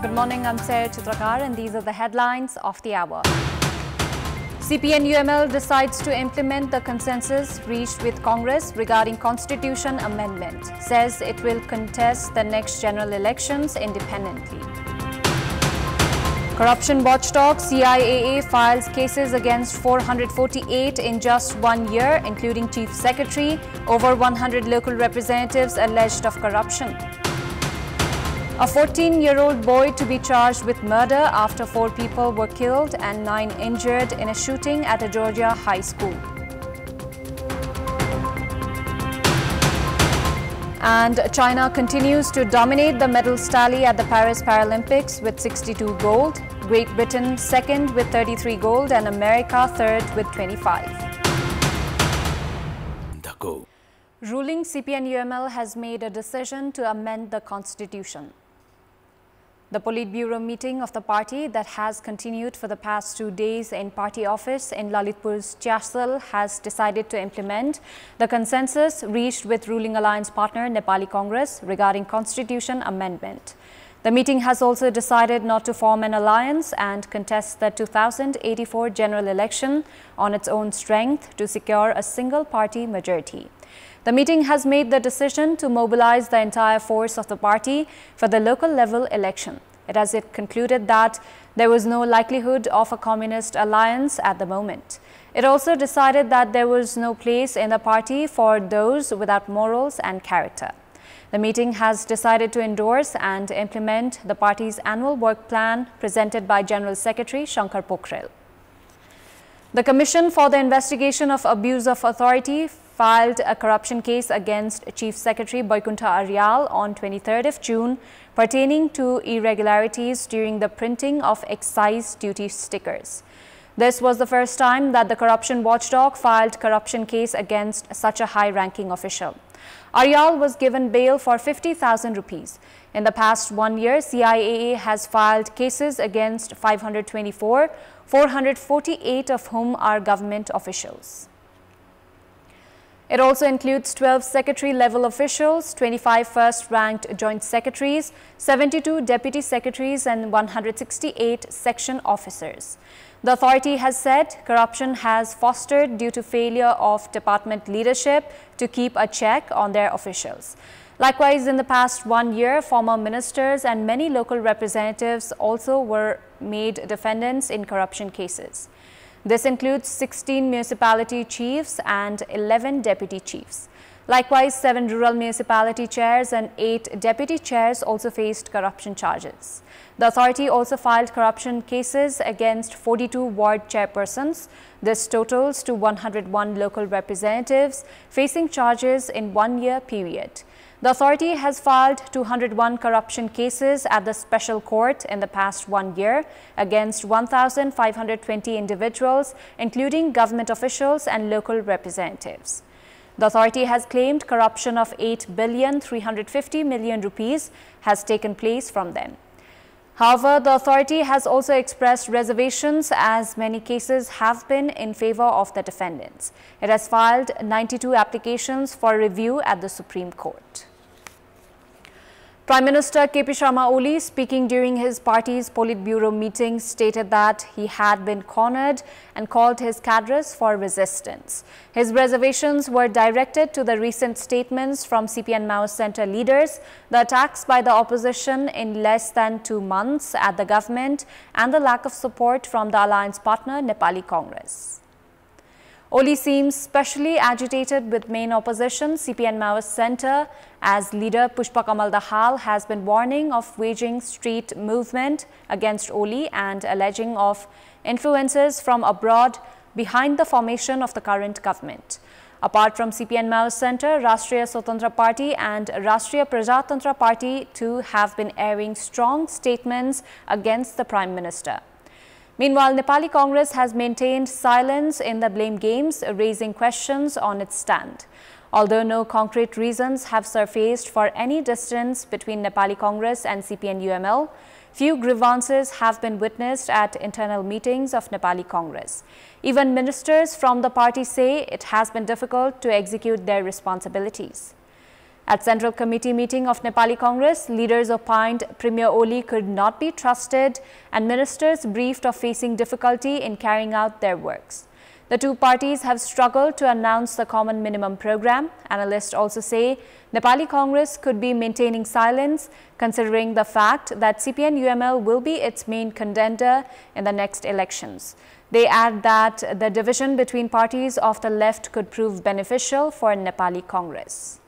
Good morning, I'm Chitrakar and these are the headlines of the hour. CPN-UML decides to implement the consensus reached with Congress regarding Constitution amendment. Says it will contest the next general elections independently. Corruption watchdog CIAA files cases against 448 in just 1 year, including Chief Secretary. Over 100 local representatives alleged of corruption. A 14-year-old boy to be charged with murder after 4 people were killed and 9 injured in a shooting at a Georgia high school. And China continues to dominate the medals tally at the Paris Paralympics with 62 gold, Great Britain second with 33 gold and America third with 25. Ruling CPN-UML has made a decision to amend the constitution. The Politburo meeting of the party that has continued for the past 2 days in party office in Lalitpur's Chasal has decided to implement the consensus reached with ruling alliance partner Nepali Congress regarding constitution amendment. The meeting has also decided not to form an alliance and contest the 2084 general election on its own strength to secure a single party majority. The meeting has made the decision to mobilize the entire force of the party for the local level election. It has concluded that there was no likelihood of a communist alliance at the moment. It also decided that there was no place in the party for those without morals and character. The meeting has decided to endorse and implement the party's annual work plan presented by General Secretary Shankar Pokhrel. The Commission for the Investigation of Abuse of Authority filed a corruption case against Chief Secretary Vaikuntha Aryal on 23rd of June pertaining to irregularities during the printing of excise duty stickers. This was the first time that the corruption watchdog filed corruption case against such a high-ranking official. Aryal was given bail for 50,000 rupees. In the past 1 year, CIAA has filed cases against 524, 448 of whom are government officials. It also includes 12 secretary-level officials, 25 first-ranked joint secretaries, 72 deputy secretaries and 168 section officers. The authority has said corruption has fostered due to failure of department leadership to keep a check on their officials. Likewise, in the past 1 year, former ministers and many local representatives also were made defendants in corruption cases. This includes 16 municipality chiefs and 11 deputy chiefs. Likewise, 7 rural municipality chairs and 8 deputy chairs also faced corruption charges. The authority also filed corruption cases against 42 ward chairpersons. This totals to 101 local representatives facing charges in 1 year period. The authority has filed 201 corruption cases at the special court in the past 1 year against 1,520 individuals, including government officials and local representatives. The authority has claimed corruption of 8,350 million rupees has taken place from them. However, the authority has also expressed reservations as many cases have been in favor of the defendants. It has filed 92 applications for review at the Supreme Court. Prime Minister KP Sharma Oli, speaking during his party's Politburo meeting, stated that he had been cornered and called his cadres for resistance. His reservations were directed to the recent statements from CPN Maoist Centre leaders, the attacks by the opposition in less than 2 months at the government, and the lack of support from the alliance partner Nepali Congress. Oli seems specially agitated with main opposition CPN Maoist Centre as leader Pushpa Kamal Dahal has been warning of waging street movement against Oli and alleging of influences from abroad behind the formation of the current government. Apart from CPN Maoist Centre, Rashtriya Swatantra Party and Rashtriya Prajatantra Party too have been airing strong statements against the Prime Minister. Meanwhile, Nepali Congress has maintained silence in the blame games, raising questions on its stand. Although no concrete reasons have surfaced for any distance between Nepali Congress and CPN-UML, few grievances have been witnessed at internal meetings of Nepali Congress. Even ministers from the party say it has been difficult to execute their responsibilities. At Central Committee meeting of Nepali Congress, leaders opined Premier Oli could not be trusted and ministers briefed of facing difficulty in carrying out their works. The two parties have struggled to announce the common minimum program. Analysts also say Nepali Congress could be maintaining silence considering the fact that CPN-UML will be its main contender in the next elections. They add that the division between parties of the left could prove beneficial for Nepali Congress.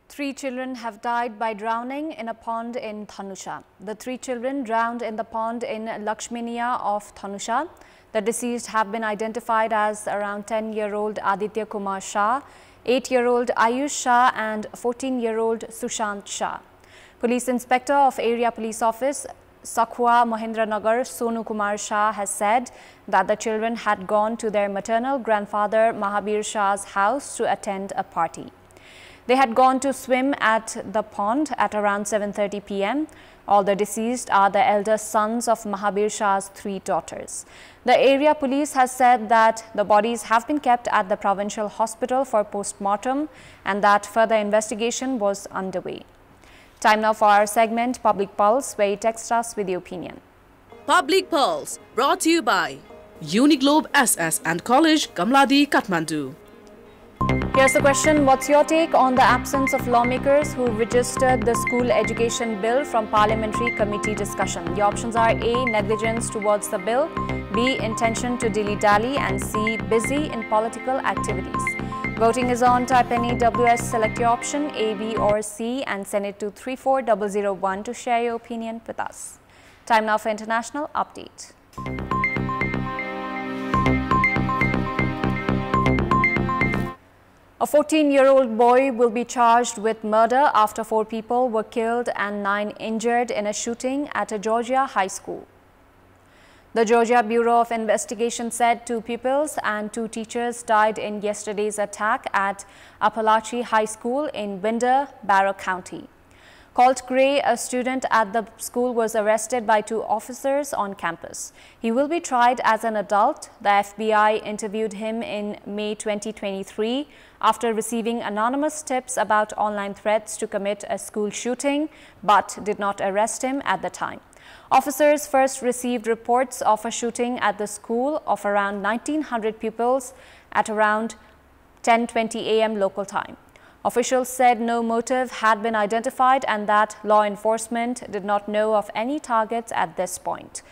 3 children have died by drowning in a pond in Thanusha. The 3 children drowned in the pond in Lakshminiya of Thanusha. The deceased have been identified as around 10-year-old Aditya Kumar Shah, 8-year-old Ayush Shah and 14-year-old Sushant Shah. Police Inspector of Area Police Office, Sakhwa Mahendranagar, Sonu Kumar Shah has said that the children had gone to their maternal grandfather Mahabir Shah's house to attend a party. They had gone to swim at the pond at around 7:30 p.m. All the deceased are the eldest sons of Mahabir Shah's 3 daughters. The area police has said that the bodies have been kept at the provincial hospital for post-mortem and that further investigation was underway. Time now for our segment Public Pulse, where you text us with your opinion. Public Pulse, brought to you by Uniglobe SS and College, Kamladi, Kathmandu. Here's the question. What's your take on the absence of lawmakers who registered the school education bill from parliamentary committee discussion? The options are A, negligence towards the bill, B, intention to dilly-dally, and C, busy in political activities. Voting is on. Type any WS, select your option A, B or C and send it to 34001 to share your opinion with us. Time now for international update. A 14-year-old boy will be charged with murder after 4 people were killed and 9 injured in a shooting at a Georgia high school. The Georgia Bureau of Investigation said 2 pupils and 2 teachers died in yesterday's attack at Appalachia High School in Winder, Barrow County. Colt Gray, a student at the school, was arrested by 2 officers on campus. He will be tried as an adult. The FBI interviewed him in May 2023 after receiving anonymous tips about online threats to commit a school shooting, but did not arrest him at the time. Officers first received reports of a shooting at the school of around 1,900 pupils at around 10:20 a.m. local time. Officials said no motive had been identified and that law enforcement did not know of any targets at this point.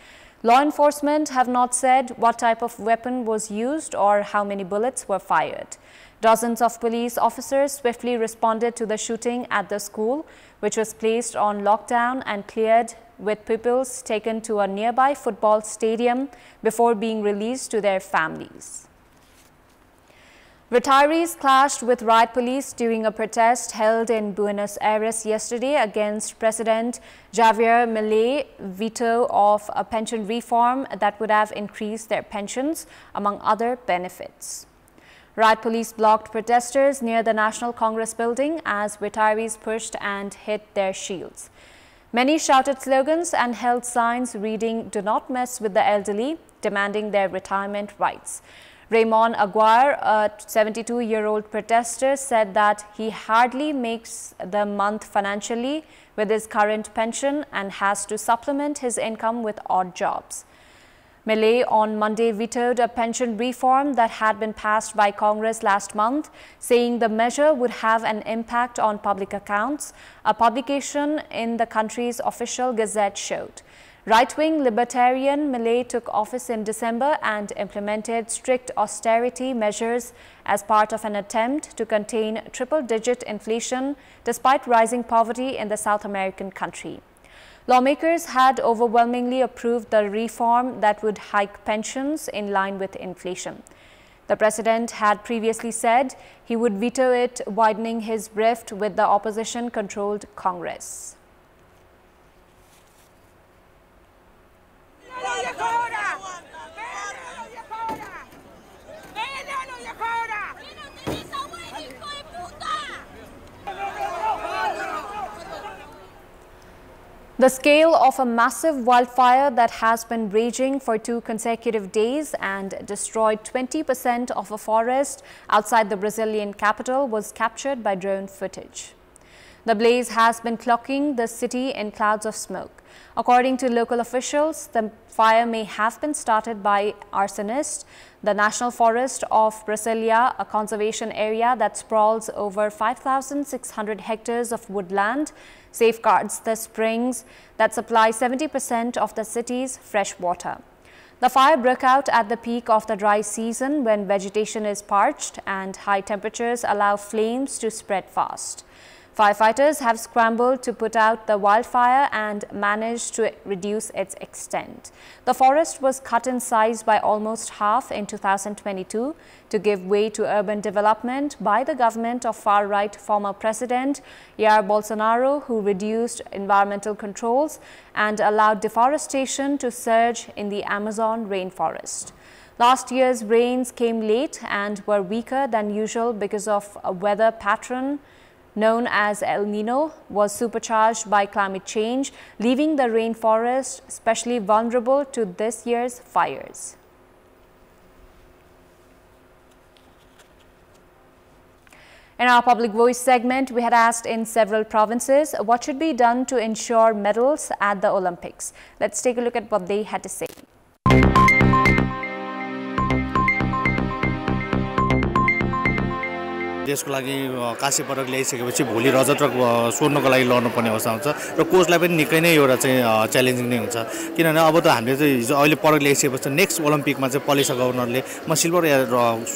Law enforcement have not said what type of weapon was used or how many bullets were fired. Dozens of police officers swiftly responded to the shooting at the school, which was placed on lockdown and cleared, with pupils taken to a nearby football stadium before being released to their families. Retirees clashed with riot police during a protest held in Buenos Aires yesterday against President Javier Milei's veto of a pension reform that would have increased their pensions, among other benefits. Riot police blocked protesters near the National Congress building as retirees pushed and hit their shields. Many shouted slogans and held signs reading "Do not mess with the elderly," demanding their retirement rights. Raymond Aguirre, a 72-year-old protester, said that he hardly makes the month financially with his current pension and has to supplement his income with odd jobs. Milei on Monday vetoed a pension reform that had been passed by Congress last month, saying the measure would have an impact on public accounts, a publication in the country's official gazette showed. Right-wing libertarian Milei took office in December and implemented strict austerity measures as part of an attempt to contain triple-digit inflation despite rising poverty in the South American country. Lawmakers had overwhelmingly approved the reform that would hike pensions in line with inflation. The president had previously said he would veto it, widening his rift with the opposition-controlled Congress. The scale of a massive wildfire that has been raging for 2 consecutive days and destroyed 20% of a forest outside the Brazilian capital was captured by drone footage. The blaze has been cloaking the city in clouds of smoke. According to local officials, the fire may have been started by arsonists. The National Forest of Brasilia, a conservation area that sprawls over 5,600 hectares of woodland, safeguards the springs that supply 70% of the city's fresh water. The fire broke out at the peak of the dry season when vegetation is parched and high temperatures allow flames to spread fast. Firefighters have scrambled to put out the wildfire and managed to reduce its extent. The forest was cut in size by almost half in 2022 to give way to urban development by the government of far-right former President Jair Bolsonaro, who reduced environmental controls and allowed deforestation to surge in the Amazon rainforest. Last year's rains came late and were weaker than usual because of a weather pattern known as El Nino was supercharged by climate change, leaving the rainforest especially vulnerable to this year's fires. In our Public Voice segment, we had asked in several provinces what should be done to ensure medals at the Olympics. Let's take a look at what they had to say. देशको लागि काँस्य पदक ल्याइसकेपछि भोलि रजत र स्वर्णको लागि लड्नुपर्ने अवस्था हुन्छ र कोचलाई पनि निकै नै एउटा चाहिँ च्यालेन्जिङ नै हुन्छ किनभने अब त हामीले चाहिँ हिजो अहिले पदक ल्याइसकेपछि नेक्स्ट ओलम्पिकमा चाहिँ पलिसा गभर्नरले म सिल्भर या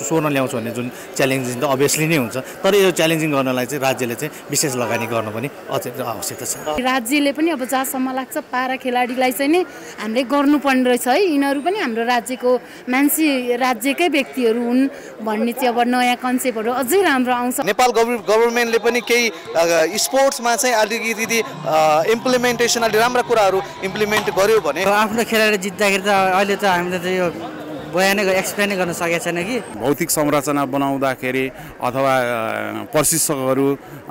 स्वर्ण ल्याउँछु भन्ने जुन च्यालेन्जिङ त अभियसली नै हुन्छ तर यो च्यालेन्जिङ गर्नलाई चाहिँ राज्यले चाहिँ विशेष लगानी गर्न पनि अझै आवश्यकता छ राज्यले पनि अब जहाँसम्म लाग्छ पारा खेलाडीलाई चाहिँ नि हामीले गर्नुपर्ने रहेछ है यिनीहरू पनि हाम्रो राज्यको मान्छे राज्यकै व्यक्तिहरू हुन् भन्ने चाहिँ अब नयाँ कन्सेप्टहरू अझै नेपाल गभर्नमेन्टले पनि केही स्पोर्ट्समा चाहिँ अलिकति इम्प्लिमेन्टेसन अलि राम्रा कुराहरू इम्प्लिमेन्ट गर्यो भने आफ्नो खेलाडी जित्दाखेरि त अहिले त हामीले त यो बयानै एक्सप्लेन गर्न सकेको छैन कि भौतिक संरचना बनाउँदाखेरि अथवा प्रशिक्षकहरू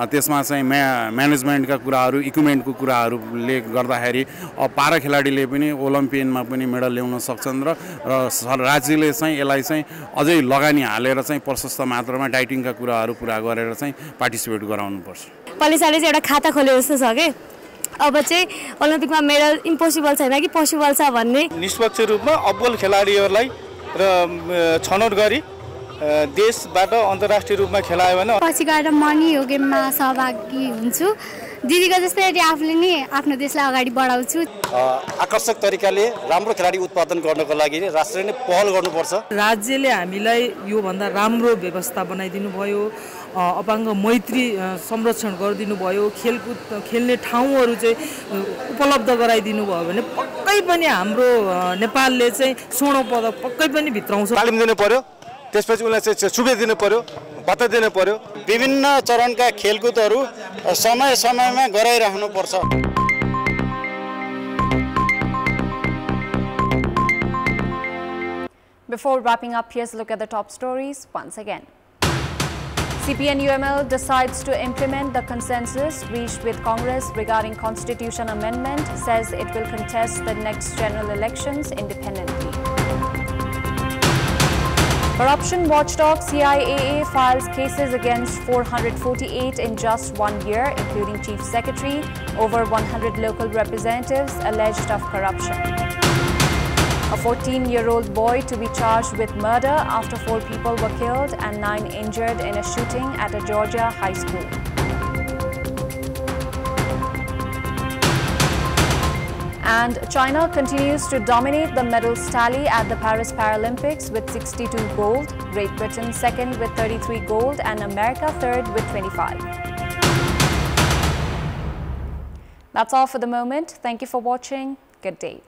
त्यसमा चाहिँ म्यानेजमेन्टका कुराहरू इक्विपमेन्टको कुराहरूले गर्दाखेरि पारा खेलाडीले पनि ओलम्पियनमा पनि मेडल ल्याउन सक्छन् र राज्यले चाहिँ यसलाई चाहिँ अझै लगानी हालेर चाहिँ प्रशस्त मात्रामा डाइटिङका कुराहरू पुरा गरेर चाहिँ पार्टिसिपेट गराउनुपर्छ। पलिसाले चाहिँ एउटा खाता खोले जस्तो छ के अब चाहिँ ओलम्पिकमा मेडल इम्पोसिबल छैन कि पोसिबल छ भन्ने निष्पक्ष रूपमा अब्बल खेलाडीहरूलाई र छनौट गरी देशबाट अन्तर्राष्ट्रिय रूपमा खेलायो भने पछि गएर म नि यो गेममा सहभागी हुन्छु दिदीको जस्तै आफूले नि आफ्नो देशलाई अगाडि बढाउँछु। आकर्षक तरिकाले राम्रो खेलाडी उत्पादन गर्नको लागि राष्ट्रले नै पहल गर्नुपर्छ। राज्यले हामीलाई यो भन्दा राम्रो व्यवस्था बनाइदिनु भयो अपाङ्ग मैत्री संरक्षण गरिदिनु भयो खेलकुद खेल्ने ठाउँहरू चाहिँ उपलब्ध गराइदिनु भयो भने पक्कै पनि हाम्रो नेपालले चाहिँ स्वर्ण पदक पक्कै पनि भित्राउँछ। तालिम दिनु पर्यो त्यसपछि उनीलाई चाहिँ सुविधा दिनु पर्यो भत्ता दिनु पर्यो विभिन्न चरणका खेलकुदहरू समय समयमा गराइराख्नु पर्छ। Before wrapping up, here's a look at the top stories once again. CPN-UML decides to implement the consensus reached with Congress regarding Constitution Amendment, says it will contest the next general elections independently. Corruption watchdog CIAA files cases against 448 in just 1 year, including Chief Secretary, over 100 local representatives alleged of corruption. A 14-year-old boy to be charged with murder after 4 people were killed and 9 injured in a shooting at a Georgia high school. And China continues to dominate the medals tally at the Paris Paralympics with 62 gold, Great Britain second with 33 gold and America third with 25. That's all for the moment. Thank you for watching. Good day.